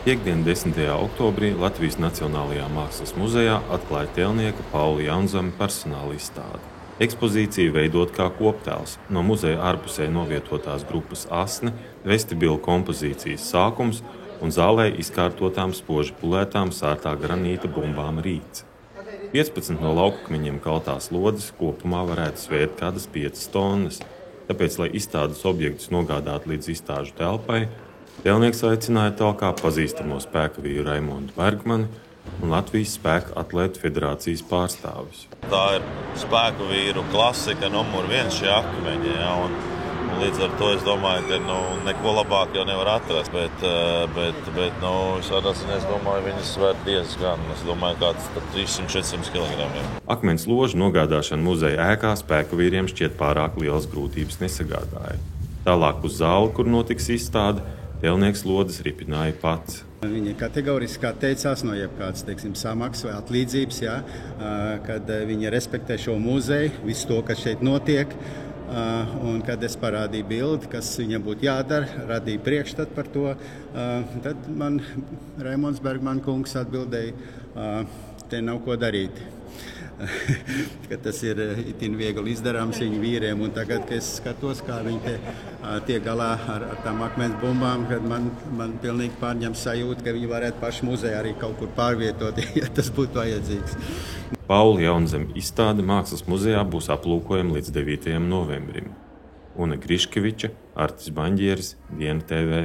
Piektdien, 10. oktobrī Latvijas Nacionālajā Mākslas muzejā atklāja tēlnieka Paula Jaunzema personāla izstāde. Ekspozīcija veidot kā koptēls no muzeja ārpusē novietotās grupas Asne, vestibila kompozīcijas sākums un zālē izkārtotām spoži pulētām sārtā granīta bumbām Rīts. 15 no laukakmeņiem kaltās lodes kopumā varētu svērt kādas 5 tonnas, tāpēc, lai izstādes objektus nogādātu līdz izstāžu telpai, tēlnieks aicināja talkā pazīstamo spēka vīru Raimondu Bergmani un Latvijas spēka atlētu federācijas pārstāvis. Tā ir spēku vīru klasika numur 1 šie akmeņi, ja, un līdz ar to es domāju, ka neko labāk jau nevar atrast, bet šādā ziņā es domāju, viņas svērt diezgan, es domāju, kāds 300-400 kg. Akmens ložu nogādāšana muzeja ēkā spēku vīriem šķiet pārāk lielas grūtības nesagādāja. Tālāk uz zāli, kur notiks izstāde, tēlnieks lodes ripināja pats. Viņa kategoriski atteicās no jebkādas, samaksas vai atlīdzības, ja, kad viņa respektē šo muzeju, visu to, kas šeit notiek. Un kad es parādīju bildi, kas viņam būtu jādara, radīju priekšstatu par to, tad man Raimonds Bergman kungs atbildēja, te nav ko darīt. Ka tas ir itin viegli izdarāms viņu vīriem, un tagad, kad es skatos, kā viņi tiek galā ar tām akmens bumbām, kad man pilnīgi pārņem sajūta, ka viņi varētu paši muzejā arī kaut kur pārvietot, ja tas būtu vajadzīgs. Paula Jaunzema izstāde Mākslas muzejā būs aplūkojama līdz 9. novembrim. Una Griškeviča, Artis Baņģieris, Diena TV.